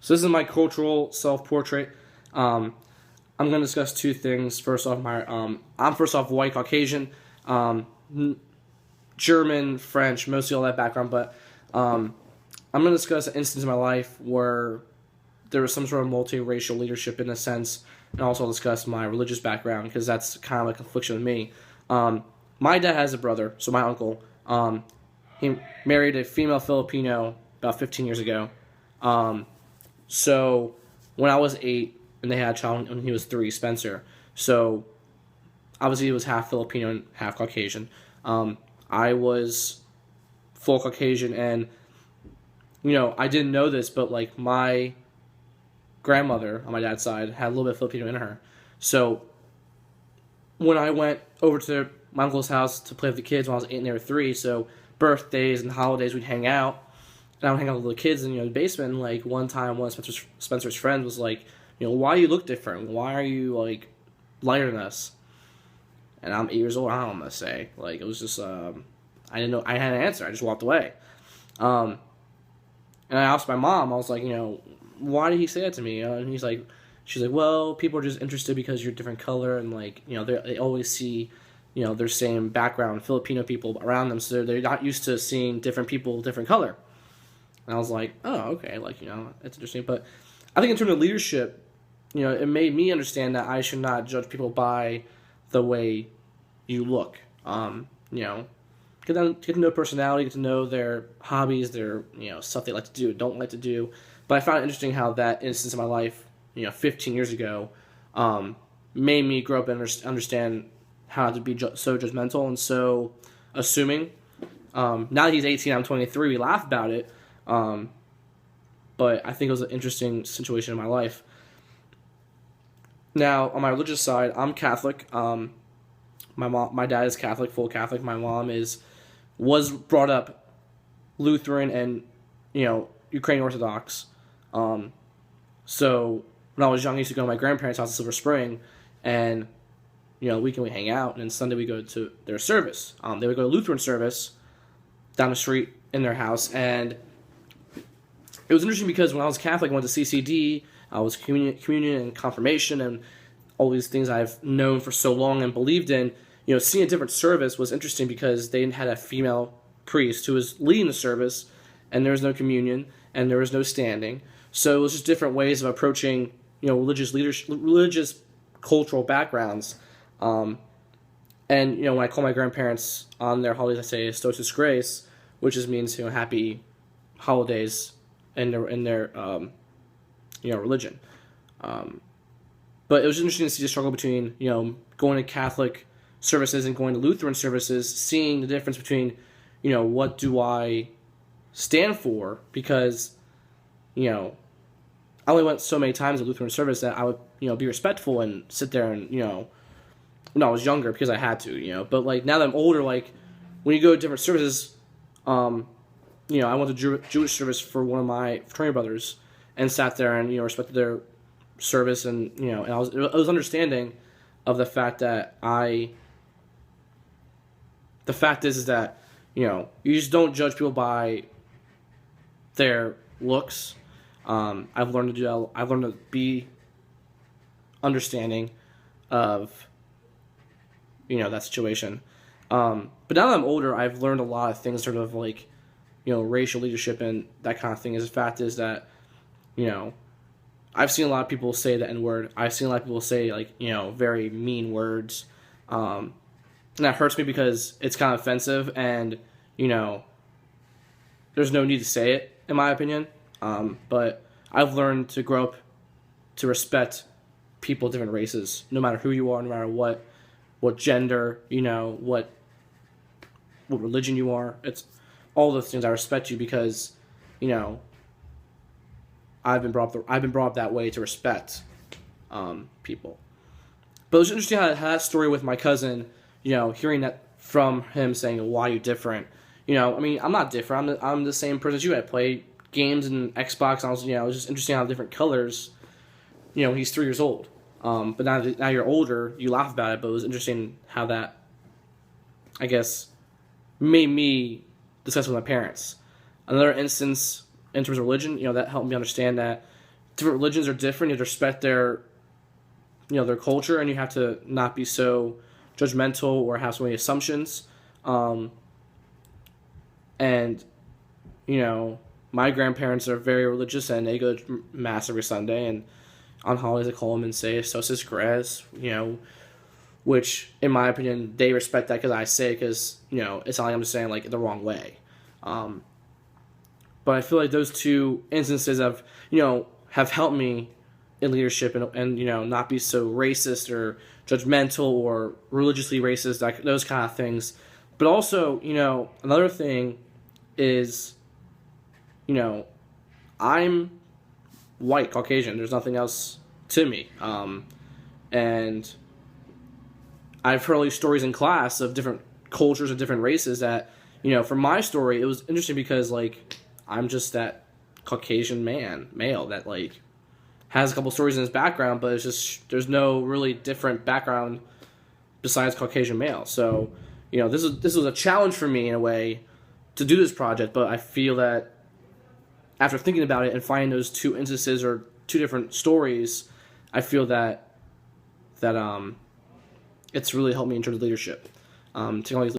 So this is my cultural self-portrait. I'm going to discuss two things. First off, I'm first off white Caucasian, German, French, mostly all that background. But I'm going to discuss an instance in my life where there was some sort of multiracial leadership in a sense, and also I'll discuss my religious background because that's kind of a confliction with me. My dad has a brother, so my uncle. He married a female Filipino about 15 years ago. So when I was 8, and they had a child when he was 3, Spencer. So obviously he was half Filipino and half Caucasian. I was full Caucasian, and I didn't know this, but like my grandmother on my dad's side had a little bit of Filipino in her. So when I went over to my uncle's house to play with the kids when I was 8 and they were 3, so birthdays and holidays we'd hang out, and I would hang out with the kids in the basement. And, like one time, one of Spencer's friends was like, why you look different? Why are you like lighter than us? And I'm 8 years old. I don't know what I'm gonna say. Like it was just I didn't know. I had an answer. I just walked away. And I asked my mom. I was like, why did he say that to me? And she's like, well, people are just interested because you're a different color, and like they always see their same background, Filipino people around them, so they're not used to seeing different people, different color. And I was like, oh, okay, like it's interesting. But I think in terms of leadership, it made me understand that I should not judge people by the way you look. Get to know personality, get to know their hobbies, their stuff they like to do, don't like to do. But I found it interesting how that instance of my life, 15 years ago, made me grow up and understand how to be so judgmental and so assuming. Now that he's 18, I'm 23. We laugh about it, but I think it was an interesting situation in my life. Now, on my religious side, I'm Catholic. My dad is Catholic, full Catholic. My mom was brought up Lutheran and Ukrainian Orthodox. So when I was young, I used to go to my grandparents' house in Silver Spring, and weekend we hang out, and then Sunday we go to their service. They would go to Lutheran service down the street in their house, and it was interesting because when I was Catholic, I went to CCD. I was communion and confirmation and all these things I've known for so long and believed in. Seeing a different service was interesting because they had a female priest who was leading the service, and there was no communion and there was no standing. So it was just different ways of approaching, religious leadership, religious cultural backgrounds. And when I call my grandparents on their holidays, I say "Stosis Grace," which just means happy holidays in their religion. But it was interesting to see the struggle between going to Catholic services and going to Lutheran services, seeing the difference between what do I stand for, because I only went so many times to Lutheran service that I would be respectful and sit there and when I was younger because I had to but like now that I'm older, like when you go to different services, I went to Jewish service for one of my fraternity brothers and sat there and respected their service, and and I was understanding of the fact that the fact is that you just don't judge people by their looks. I've learned to be understanding of that situation. But now that I'm older, I've learned a lot of things, sort of like racial leadership and that kind of thing. The fact is that I've seen a lot of people say the N-word. I've seen a lot of people say like very mean words, and that hurts me because it's kind of offensive, and there's no need to say it in my opinion. But I've learned to grow up to respect people of different races, no matter who you are, no matter what gender, what religion you are. It's all those things. I respect you because I've been brought up that way to respect people. But it was interesting how that story with my cousin, hearing that from him saying, "Why are you different?" I mean, I'm not different. I'm the same person as you. I play games and Xbox. And I was, it was just interesting how different colors. He's 3 years old. But now you're older, you laugh about it. But it was interesting how that, I guess, made me discuss with my parents. Another instance in terms of religion, that helped me understand that, different religions are different. You have to respect their, their culture, and you have to not be so judgmental or have so many assumptions. And my grandparents are very religious, and they go to mass every Sunday, and on holidays they call them and say "Socios Grace," which in my opinion they respect that because I say it because it's not like I'm saying like the wrong way. But I feel like those two instances have helped me in leadership and not be so racist or judgmental or religiously racist, like those kind of things. But also, another thing is, I'm white, Caucasian. There's nothing else to me. And I've heard all these stories in class of different cultures and different races that, for my story, it was interesting because, like, I'm just that Caucasian male that, like, has a couple stories in his background, but it's just, there's no really different background besides Caucasian male. So, this was a challenge for me in a way to do this project, but I feel that after thinking about it and finding those two instances or two different stories, I feel that it's really helped me in terms of leadership. Taking all these